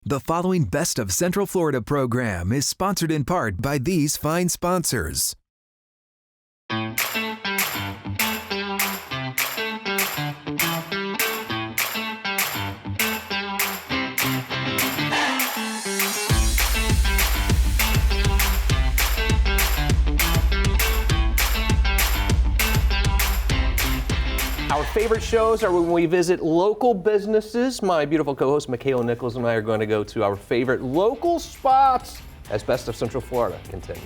The following Best of Central Florida program is sponsored in part by these fine sponsors. Our favorite shows are when we visit local businesses. My beautiful co-host Makaila, Nichols, and I are going to go to our favorite local spots as Best of Central Florida continues.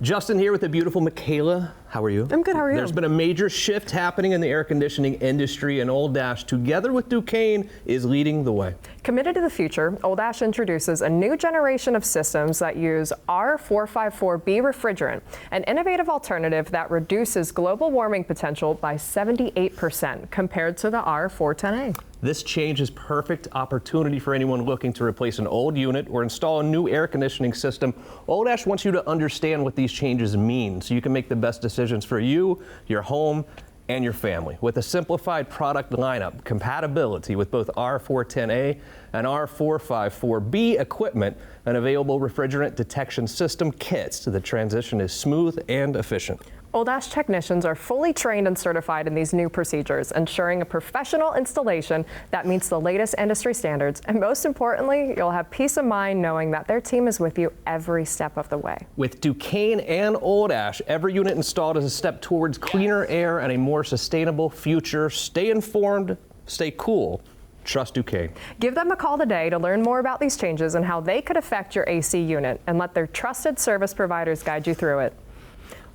Justin here with the beautiful Makaila. How are you? I'm good, how are you? There's been a major shift happening in the air conditioning industry, and Old Ash, together with Duquesne, is leading the way. Committed to the future, Old Ash introduces a new generation of systems that use R454B refrigerant, an innovative alternative that reduces global warming potential by 78% compared to the R410A. This change is perfect opportunity for anyone looking to replace an old unit or install a new air conditioning system. Old Ash wants you to understand what these changes mean so you can make the best decisions for you, your home, and your family. With a simplified product lineup, compatibility with both R410A and R454B equipment, and available refrigerant detection system kits, the transition is smooth and efficient. Old Ash technicians are fully trained and certified in these new procedures, ensuring a professional installation that meets the latest industry standards. And most importantly, you'll have peace of mind knowing that their team is with you every step of the way. With Duquesne and Old Ash, every unit installed is a step towards cleaner air and a more sustainable future. Stay informed, stay cool. Trust Duquesne. Give them a call today to learn more about these changes and how they could affect your AC unit, and let their trusted service providers guide you through it.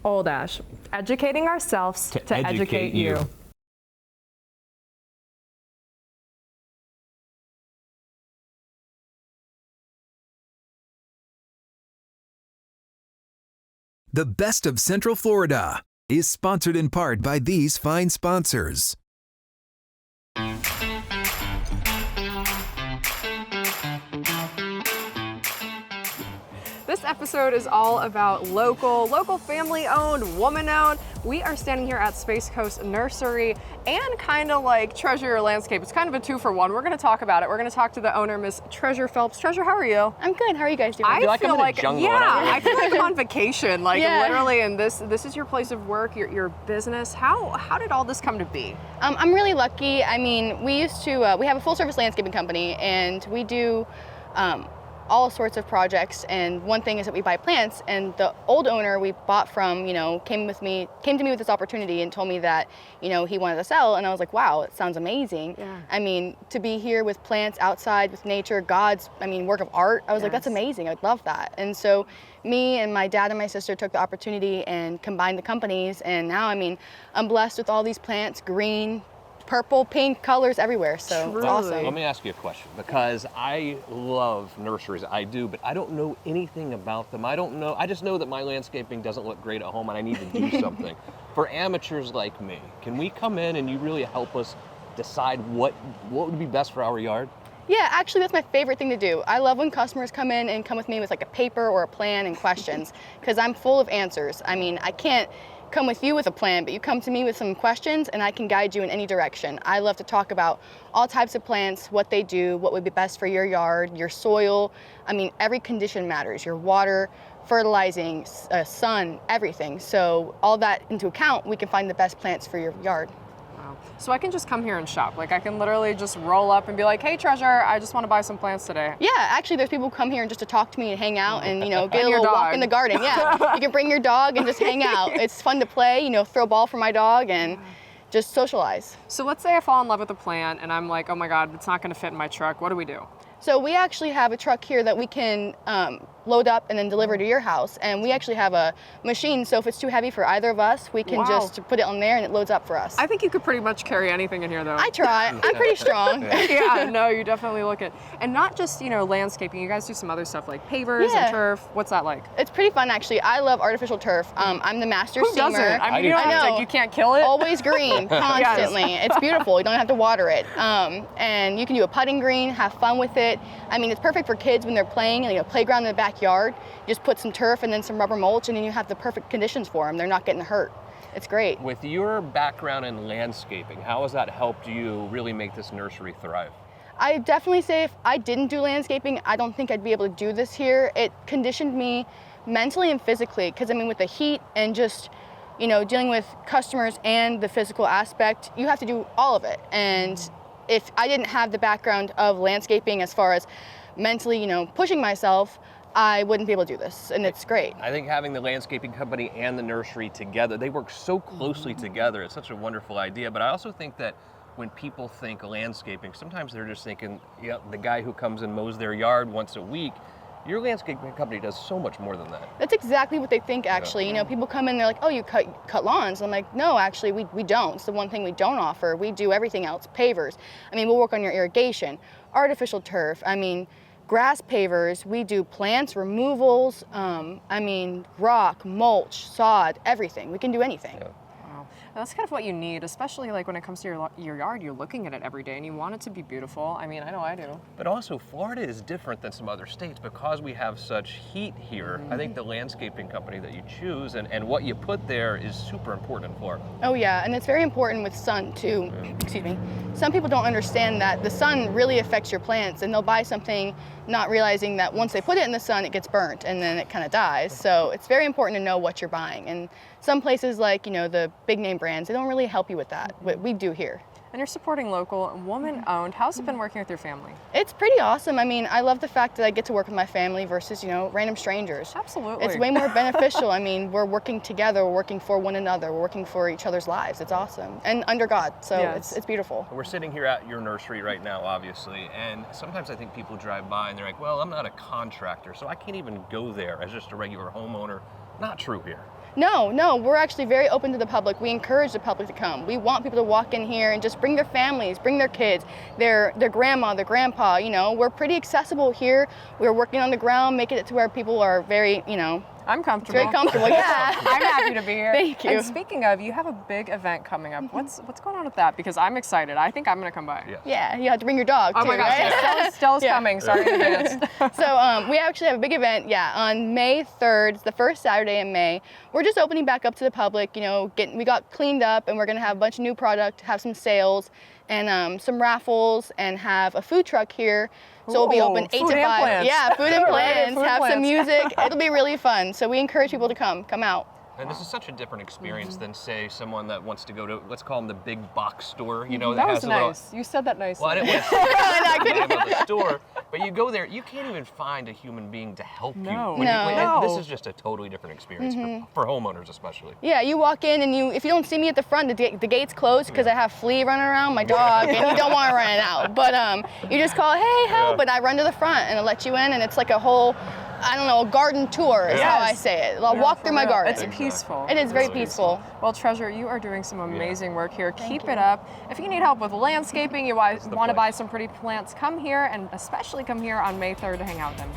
Old Ash, educating ourselves to educate you. The Best of Central Florida is sponsored in part by these fine sponsors. This episode is all about local family-owned, woman-owned. We are standing here at Coast Nursery and kind of like Treasure Your Landscape. It's kind of a 2-for-1. We're going to talk about it. We're going to talk to the owner, Miss Treasure Phelps. Treasure, how are you? I'm good. How are you guys doing? I feel like I feel like I'm on vacation, like literally. And this is your place of work, your business. How did all this come to be? I'm really lucky. I mean, we used to we have a full-service landscaping company, and we do all sorts of projects, and one thing is that we buy plants, and the old owner we bought from, came to me with this opportunity and told me that, he wanted to sell, and I was like, wow, it sounds amazing. Yeah. I mean, to be here with plants outside, with nature, God's, work of art, I was like, that's amazing, I'd love that. And so me and my dad and my sister took the opportunity and combined the companies, and now, I'm blessed with all these plants, green, purple, pink, colors everywhere, so it's awesome. Let me ask you a question, because I love nurseries, I do, but I don't know anything about them. I just know that my landscaping doesn't look great at home and I need to do something. For amateurs like me, can we come in and you really help us decide what would be best for our yard? Yeah, actually that's my favorite thing to do. I love when customers come in and come with me with like a paper or a plan and questions, because I'm full of answers. I can't come with you with a plan, but you come to me with some questions and I can guide you in any direction. I love to talk about all types of plants, what they do, what would be best for your yard, your soil. Every condition matters, your water, fertilizing, sun, everything. So all that into account, we can find the best plants for your yard. So I can just come here and shop. Like I can literally just roll up and be like, hey Treasure, I just want to buy some plants today. Yeah, actually there's people who come here just to talk to me and hang out and get a little walk in the garden. Yeah, you can bring your dog and just hang out. It's fun to play, throw a ball for my dog and just socialize. So let's say I fall in love with a plant and I'm like, oh my God, it's not going to fit in my truck. What do we do? So we actually have a truck here that we can load up and then deliver to your house. And we actually have a machine, so if it's too heavy for either of us, we can just put it on there and it loads up for us. I think you could pretty much carry anything in here though. I try. I'm pretty strong. Yeah, no, you definitely look it. And not just, landscaping, you guys do some other stuff like pavers and turf. What's that like? It's pretty fun actually. I love artificial turf. I'm the master Who steamer. doesn't? I know. You can't kill it. Always green, constantly. Yes. It's beautiful. You don't have to water it. And you can do a putting green, have fun with it. It's perfect for kids when they're playing, playground in the backyard. backyard. You just put some turf and then some rubber mulch, and then you have the perfect conditions for them. They're not getting hurt. It's great. With your background in landscaping, how has that helped you really make this nursery thrive? I definitely say if I didn't do landscaping, I don't think I'd be able to do this here. It conditioned me mentally and physically, because I mean with the heat and just, you know, dealing with customers and the physical aspect, you have to do all of it. And if I didn't have the background of landscaping as far as mentally, you know, pushing myself, I wouldn't be able to do this, and it's great. I think having the landscaping company and the nursery together, they work so closely together. It's such a wonderful idea. But I also think that when people think landscaping, sometimes they're just thinking, yeah, the guy who comes and mows their yard once a week. Your landscaping company does so much more than that. That's exactly what they think, actually. You know, people come in, they're like, oh, you cut lawns. I'm like, no, actually, we don't. It's the one thing we don't offer. We do everything else. Pavers. I mean, we'll work on your irrigation, artificial turf. I mean, grass pavers. We do plants, removals. I mean, rock, mulch, sod, everything. We can do anything. Yeah. That's kind of what you need, especially like when it comes to your yard. You're looking at it every day and you want it to be beautiful. I mean, I know I do. But also, Florida is different than some other states because we have such heat here. I think the landscaping company that you choose and what you put there is super important in Florida. Oh yeah, and it's very important with sun too. Excuse me. Some people don't understand that the sun really affects your plants, and they'll buy something not realizing that once they put it in the sun, it gets burnt and then it kind of dies. So it's very important to know what you're buying. And some places like, you know, the big name brands, they don't really help you with that. What we do here. And you're supporting local, woman-owned. How's it been working with your family? It's pretty awesome. I mean, I love the fact that I get to work with my family versus, you know, random strangers. Absolutely. It's way more beneficial. I mean, we're working together, we're working for one another, we're working for each other's lives. It's awesome. And under God, so Yes. it's beautiful. We're sitting here at your nursery right now, obviously, and sometimes I think people drive by and they're like, well, I'm not a contractor, so I can't even go there as just a regular homeowner. Not true here. No, we're actually very open to the public. We encourage the public to come. We want people to walk in here and just bring their families, bring their kids, their grandma, their grandpa. You know, we're pretty accessible here. We're working on the ground, making it to where people are very, you know, I'm comfortable. very comfortable. Yeah. I'm happy to be here. Thank you. And speaking of, you have a big event coming up. What's going on with that? Because I'm excited. I think I'm going to come by. Yeah, you have to bring your dog Oh too, my gosh, right? Stella's Yeah. coming. Sorry in advance. So we actually have a big event, on May 3rd. It's the first Saturday in May. We're just opening back up to the public. You know, we got cleaned up, and we're gonna have a bunch of new product, have some sales, and some raffles, and have a food truck here. So we'll be Ooh, open 8 food to and 5. plants. Yeah, food and plants. Food and have plants. some music. It'll be really fun. So we encourage people to come out. And this is such a different experience than, say, someone that wants to go to, let's call them the big box store, you know, That was has a little... nice. You said that nicely. Well, I didn't want to say anything about the store, but you go there, you can't even find a human being to help you. No. No. This is just a totally different experience for homeowners especially. Yeah, you walk in and if you don't see me at the front, the gate's closed because I have Flea running around, my dog, and you don't want to run it out. But you just call, hey, help, and I run to the front and I let you in, and it's like a whole, I don't know, a garden tour is how I say it. I'll walk through my garden. It's peaceful. It is very peaceful. Well, Treasure, you are doing some amazing work here. Keep it up. If you need help with landscaping, you want to buy some pretty plants, come here, and especially come here on May 3rd to hang out with them.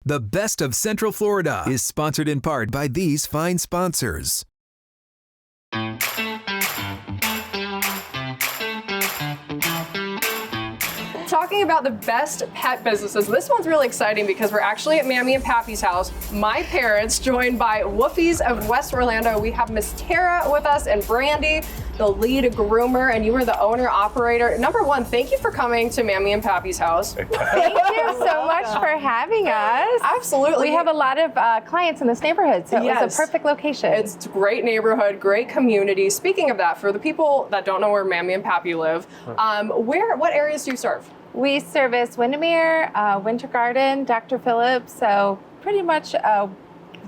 The Best of Central Florida is sponsored in part by these fine sponsors. Talking about the best pet businesses, this one's really exciting because we're actually at Mammy and Pappy's house. My parents, joined by Woofies of West Orlando. We have Miss Tara with us and Brandy, the lead groomer, and you are the owner operator. Number one, thank you for coming to Mammy and Pappy's house. Thank you so much for having us. Absolutely. We have a lot of clients in this neighborhood, so it was a perfect location. It's a great neighborhood, great community. Speaking of that, for the people that don't know where Mammy and Pappy live, what areas do you serve? We service Windermere, Winter Garden, Dr. Phillips, so pretty much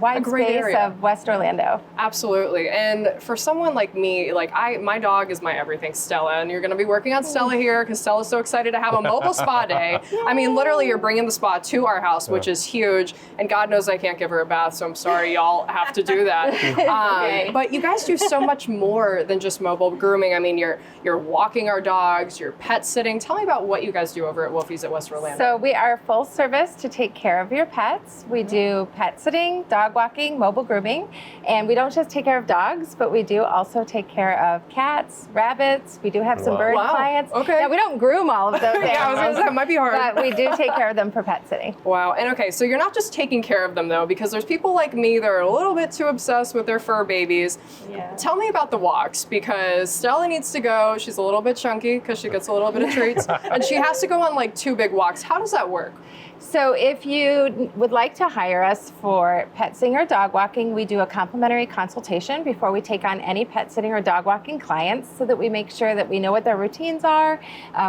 wide great space area of West Orlando. Absolutely. And for someone like me, like my dog is my everything, Stella, and you're going to be working on Stella here because Stella's so excited to have a mobile spa day. I mean, literally, you're bringing the spa to our house, which is huge. And God knows I can't give her a bath, so I'm sorry y'all have to do that. Okay. But you guys do so much more than just mobile grooming. I mean, you're walking our dogs, you're pet sitting. Tell me about what you guys do over at Woofie's at West Orlando. So we are full service to take care of your pets. We do pet sitting, dog walking, mobile grooming, and we don't just take care of dogs, but we do also take care of cats, rabbits. We do have some bird clients. Okay. Now, we don't groom all of those animals, Yeah, I was gonna say, that might be hard. but we do take care of them for pet sitting. Wow. And okay, so you're not just taking care of them though, because there's people like me that are a little bit too obsessed with their fur babies. Yeah. Tell me about the walks, because Stella needs to go. She's a little bit chunky because she gets a little bit of treats, and she has to go on like 2 big walks. How does that work? So if you would like to hire us for pet sitting or dog walking, we do a complimentary consultation before we take on any pet sitting or dog walking clients so that we make sure that we know what their routines are.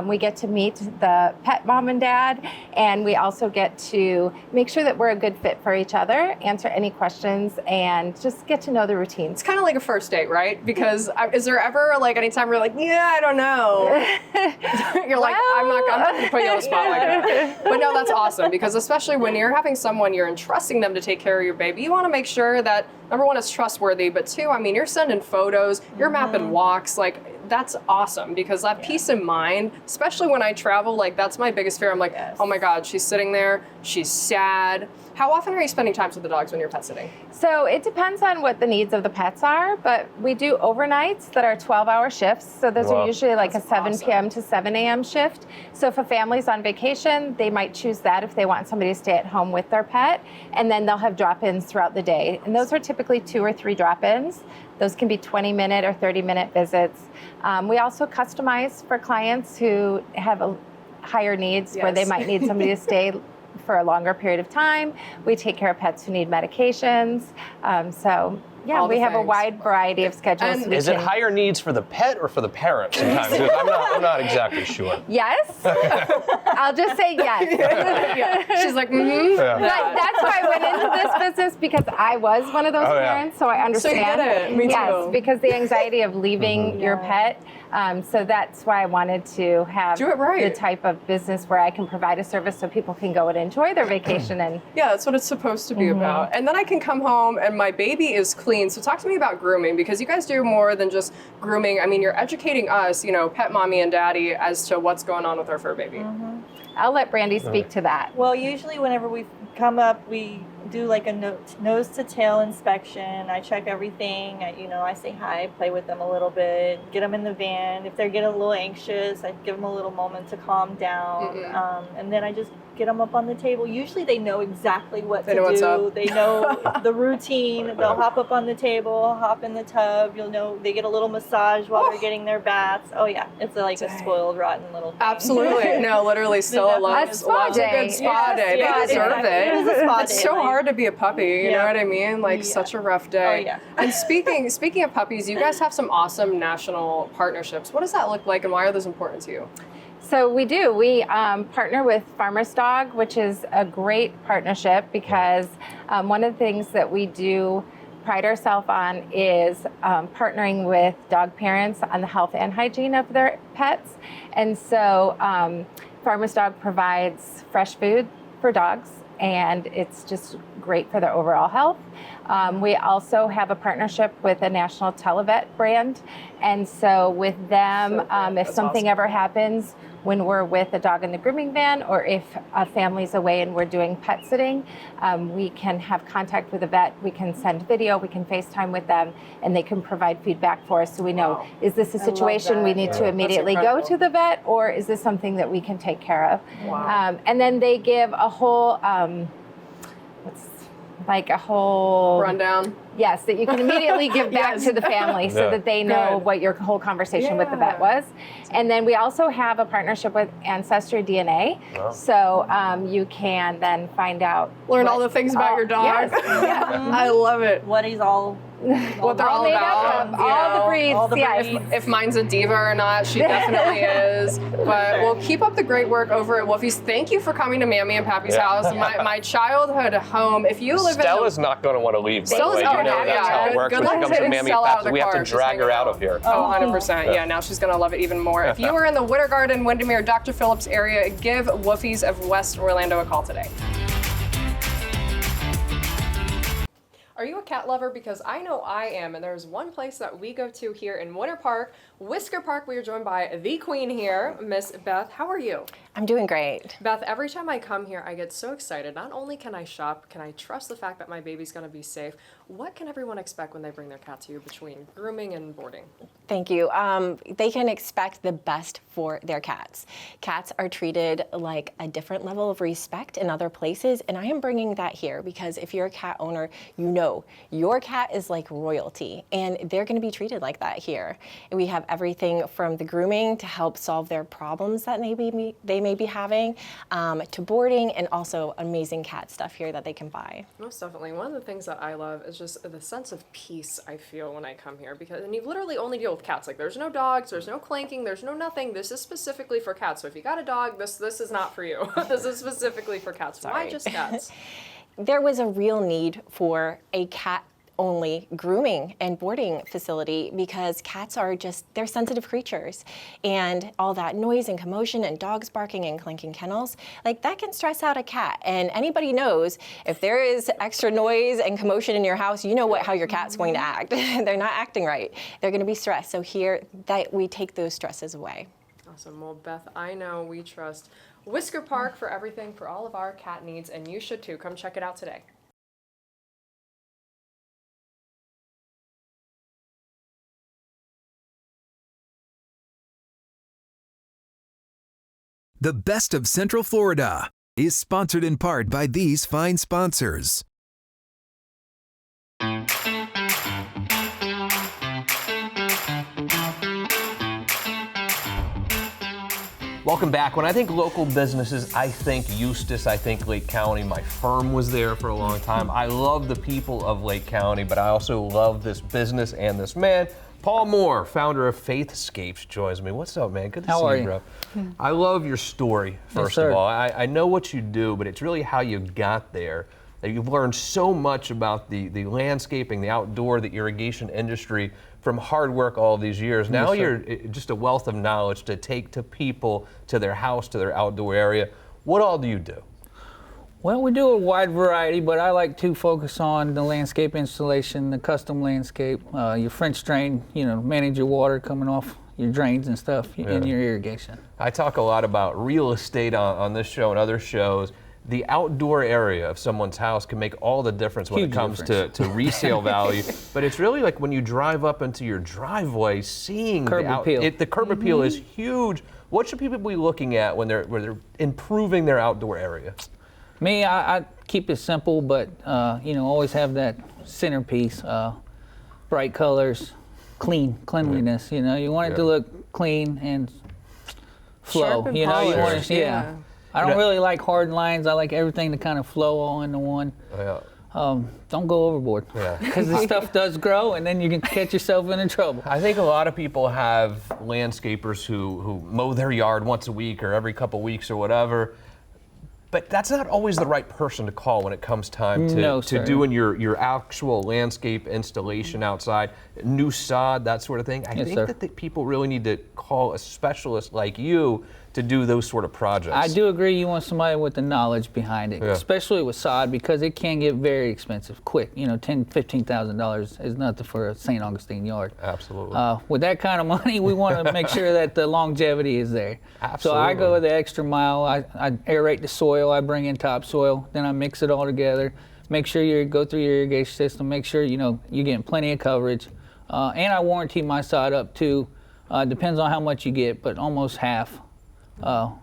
We get to meet the pet mom and dad, and we also get to make sure that we're a good fit for each other, answer any questions, and just get to know the routines. It's kind of like a first date, right? Because is there ever like any time where you're like, yeah, I don't know. You're like, I'm not going to put you on the spot like that. But no, that's awesome, because especially when you're having someone, you're entrusting them to take care of your baby, you want to make sure that number one, it's trustworthy, but two, I mean, you're sending photos, you're mapping walks, like that's awesome, because that peace of mind, especially when I travel, like that's my biggest fear. I'm like, oh my God, she's sitting there, she's sad. How often are you spending time with the dogs when you're pet sitting? So it depends on what the needs of the pets are, but we do overnights that are 12-hour shifts. So those are usually like a 7 p.m. to 7 a.m. shift. So if a family's on vacation, they might choose that if they want somebody to stay at home with their pet, and then they'll have drop-ins throughout the day. And those are typically 2 or 3 drop-ins. Those can be 20-minute or 30-minute visits. We also customize for clients who have higher needs where they might need somebody to stay for a longer period of time. We take care of pets who need medications. We have a wide variety of schedules. And is it higher needs for the pet or for the parent sometimes? Because I'm not exactly sure. Yes. I'll just say yes. She's like, mm-hmm. But that's why I went into this business, because I was one of those parents, so I understand. So you get it. Me too. Yes, because the anxiety of leaving your pet. So that's why I wanted to have the type of business where I can provide a service so people can go and enjoy their vacation. And yeah, that's what it's supposed to be about. And then I can come home and my baby is clean. So talk to me about grooming, because you guys do more than just grooming. I mean, you're educating us, pet mommy and daddy, as to what's going on with our fur baby. I'll let Brandy speak to that. Well, usually whenever we come up, we do like a nose to tail inspection. I check everything. I say hi, play with them a little bit, get them in the van. If they're getting a little anxious, I give them a little moment to calm down. And then I just get them up on the table. Usually they know exactly what to do. What's up. They know the routine. They'll hop up on the table, hop in the tub. They get a little massage while they're getting their baths. Oh yeah, it's like a spoiled, rotten little thing. Absolutely. No, literally Stella loves a good spa day. They deserve it. It is a spa day. It's so hard to be a puppy, you know what I mean? Like such a rough day. Oh, yeah. And speaking of puppies, you guys have some awesome national partnerships. What does that look like, and why are those important to you? So we do. We partner with Farmer's Dog, which is a great partnership, because one of the things that we do pride ourselves on is partnering with dog parents on the health and hygiene of their pets. And so Farmer's Dog provides fresh food for dogs, and it's just great for their overall health. We also have a partnership with a national televet brand, and so with them, if something ever happens when we're with a dog in the grooming van, or if a family's away and we're doing pet sitting, we can have contact with a vet, we can send video, we can FaceTime with them, and they can provide feedback for us so we know, is this a situation we need to immediately go to the vet, or is this something that we can take care of? And then they give a whole, rundown. Yes, that you can immediately give back to the family so that they know what your whole conversation with the vet was. And then we also have a partnership with Ancestry DNA. So you can then find out. Learn all the things about your dog. Yes. I love it. What he's all What they're all made about. up of, all the breeds. all the yes. breeds. If mine's a diva or not, she definitely is. But we'll keep up the great work over at Woofie's. Thank you for coming to Mammy and Pappy's house, my childhood home. If you live Stella's not going to want to leave. Stella's by the way. going to, That's how it works good when it luck comes to getting Mammy Stella out of Pappy. the We have car. to She's drag her hanging out of here. Oh, 100%. Yeah, now she's going to love it even more. If you are in the Winter Garden, Windermere, Dr. Phillips area, give Woofie's of West Orlando a call today. Are you a cat lover? Because I know I am, and there's one place that we go to here in Winter Park, Whisker Park. We are joined by the queen here, Miss Beth. How are you? I'm doing great. Beth, every time I come here, I get so excited. Not only can I shop, can I trust the fact that my baby's going to be safe? What can everyone expect when they bring their cat to you between grooming and boarding? Thank you. They can expect the best for their cats. Cats are treated like a different level of respect in other places, and I am bringing that here because if you're a cat owner, you know your cat is like royalty, and they're going to be treated like that here. And we have everything from the grooming to help solve their problems that they may be having, to boarding, and also amazing cat stuff here that they can buy. Most definitely. One of the things that I love is just the sense of peace I feel when I come here, because and you literally only deal with cats. Like there's no dogs, there's no clanking, there's no nothing. This is specifically for cats. So if you got a dog, this is not for you. This is specifically for cats. Sorry. Why just cats? There was a real need for a cat only grooming and boarding facility because cats are they're sensitive creatures, and all that noise and commotion and dogs barking and clanking kennels, like that can stress out a cat. And anybody knows if there is extra noise and commotion in your house, you know how your cat's going to act. They're not acting right. They're going to be stressed. So here that we take those stresses away. Awesome. Well, Beth, I know we trust Whisker Park for everything for all of our cat needs, and you should too. Come check it out today. The Best of Central Florida is sponsored in part by these fine sponsors. Welcome back. When I think local businesses, I think Eustis, I think Lake County. My firm was there for a long time. I love the people of Lake County, but I also love this business and this man. Paul Moore, founder of Faithscapes, joins me. What's up, man? Good to see you, bro. I love your story, first of all. I know what you do, but it's really how you got there. You've learned so much about the landscaping, the outdoor, the irrigation industry from hard work all these years. Now you're just a wealth of knowledge to take to people, to their house, to their outdoor area. What all do you do? Well, we do a wide variety, but I like to focus on the landscape installation, the custom landscape, your French drain, manage your water coming off your drains and stuff, and your irrigation. I talk a lot about real estate on this show and other shows. The outdoor area of someone's house can make all the difference when it comes to resale value. But it's really like when you drive up into your driveway, seeing curb appeal. The curb appeal is huge. What should people be looking at when they're improving their outdoor area? Me, I keep it simple, but always have that centerpiece, bright colors, cleanliness. You want it to look clean and flow. Sharp and you polished. want to, I don't really like hard lines. I like everything to kind of flow all into one. Don't go overboard, because the stuff does grow, and then you can catch yourself into trouble. I think a lot of people have landscapers who mow their yard once a week or every couple weeks or whatever. But that's not always the right person to call when it comes time to doing your actual landscape installation outside, new sod, that sort of thing. I think that people really need to call a specialist like you to do those sort of projects. I do agree you want somebody with the knowledge behind it, especially with sod, because it can get very expensive quick. $10,000, $15,000 is nothing for a St. Augustine yard. Absolutely. With that kind of money, we want to make sure that the longevity is there. Absolutely. So I go the extra mile. I aerate the soil. I bring in topsoil. Then I mix it all together. Make sure you go through your irrigation system. Make sure you're getting plenty of coverage. And I warranty my sod up to, depends on how much you get, but almost half. You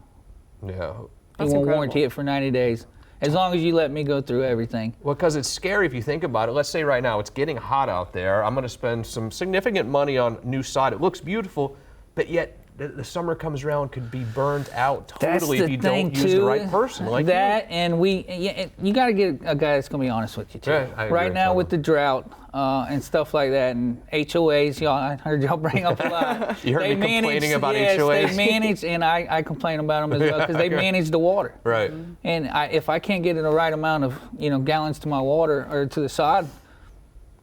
won't warranty it for 90 days. as long as you let me go through everything. Well, because it's scary if you think about it. Let's say right now it's getting hot out there. I'm going to spend some significant money on new sod. It looks beautiful, but yet the summer comes around, could be burned out totally if you don't use the right person like that. you. And you got to get a guy that's going to be honest with you too. Yeah, I agree. Right now with the drought and stuff like that, and HOAs, y'all, I heard y'all bring up a lot. You heard me complaining about HOAs? They manage, and I complain about them as well because they manage the water. Right. And if I can't get the right amount of gallons to my water or to the sod,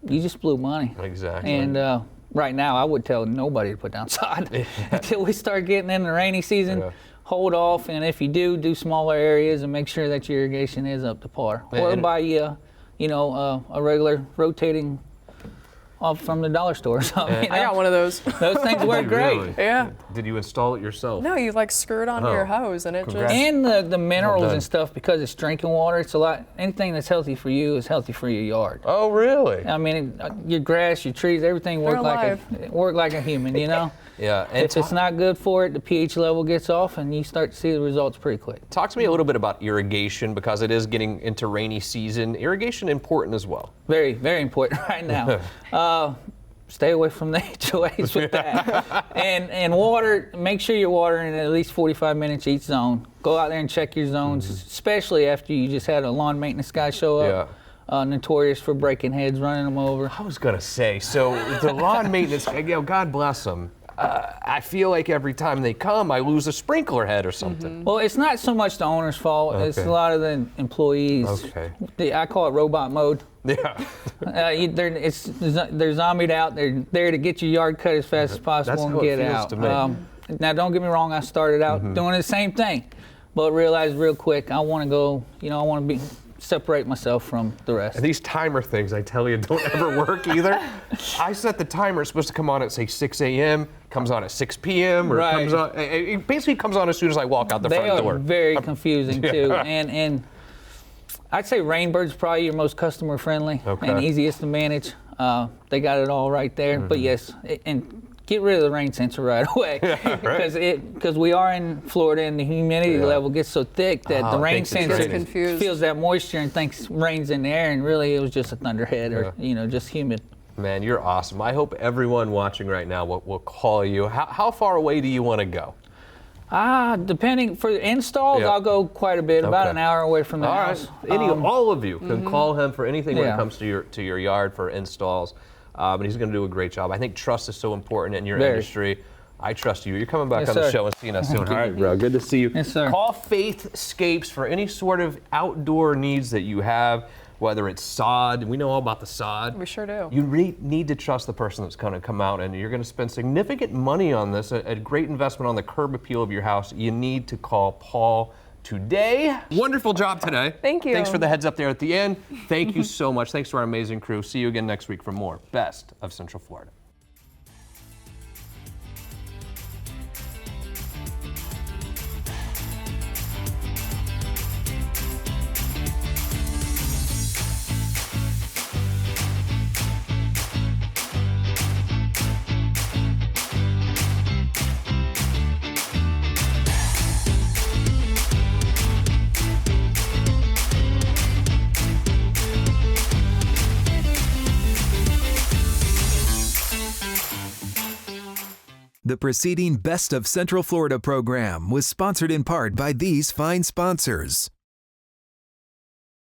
you just blew money. Exactly. And right now, I would tell nobody to put down sod until we start getting in the rainy season. Yeah. Hold off, and if you do smaller areas and make sure that your irrigation is up to par. Or buy a regular rotating off from the dollar store. So, I got one of those. Those things work great. Really? Yeah. Did you install it yourself? No, you like screw it onto your hose and it Congrats. just. And the minerals done. and stuff, because it's drinking water, it's a lot. Anything that's healthy for you is healthy for your yard. Oh, really? I mean, your grass, your trees, everything They're work like a human, Yeah. And If it's not good for it, the pH level gets off, and you start to see the results pretty quick. Talk to me a little bit about irrigation, because it is getting into rainy season. Irrigation important as well. Very, very important right now. Stay away from the HOAs with that. And water, make sure you're watering at least 45 minutes each zone. Go out there and check your zones, especially after you just had a lawn maintenance guy show up. Yeah. Notorious for breaking heads, running them over. I was going to say, so the lawn maintenance, God bless them. I feel like every time they come, I lose a sprinkler head or something. Well, it's not so much the owner's fault. It's a lot of the employees. Okay. I call it robot mode. Yeah. They're zombied out. They're there to get your yard cut as fast as possible and get out. To me. Now, don't get me wrong. I started out doing the same thing, but realized real quick I want to go. I want to separate myself from the rest. And these timer things, I tell you, don't ever work either. I set the timer. It's supposed to come on at say 6 a.m. Comes on at 6 p.m. or it comes on. It basically comes on as soon as I walk out the front door. They are very confusing too, and I'd say Rainbird's probably your most customer friendly and easiest to manage. They got it all right there. But yes, and get rid of the rain sensor right away, because we are in Florida and the humidity level gets so thick that the rain sensor feels that moisture and thinks rain's in the air, and really it was just a thunderhead or just humid. Man, you're awesome. I hope everyone watching right now will call you. How far away do you want to go? Depending for installs, I'll go quite a bit, about an hour away from the house. All of you can call him for anything when it comes to your yard for installs. But he's going to do a great job. I think trust is so important in your industry. I trust you. You're coming back on the show and seeing us soon. All right, bro. Good to see you. Yes, sir. Call Faithscapes for any sort of outdoor needs that you have, whether it's sod. We know all about the sod. We sure do. You need to trust the person that's going to come out, and you're going to spend significant money on this, a great investment on the curb appeal of your house. You need to call Paul today. Wonderful job today. Thank you. Thanks for the heads up there at the end. Thank you so much. Thanks to our amazing crew. See you again next week for more Best of Central Florida. The preceding Best of Central Florida program was sponsored in part by these fine sponsors.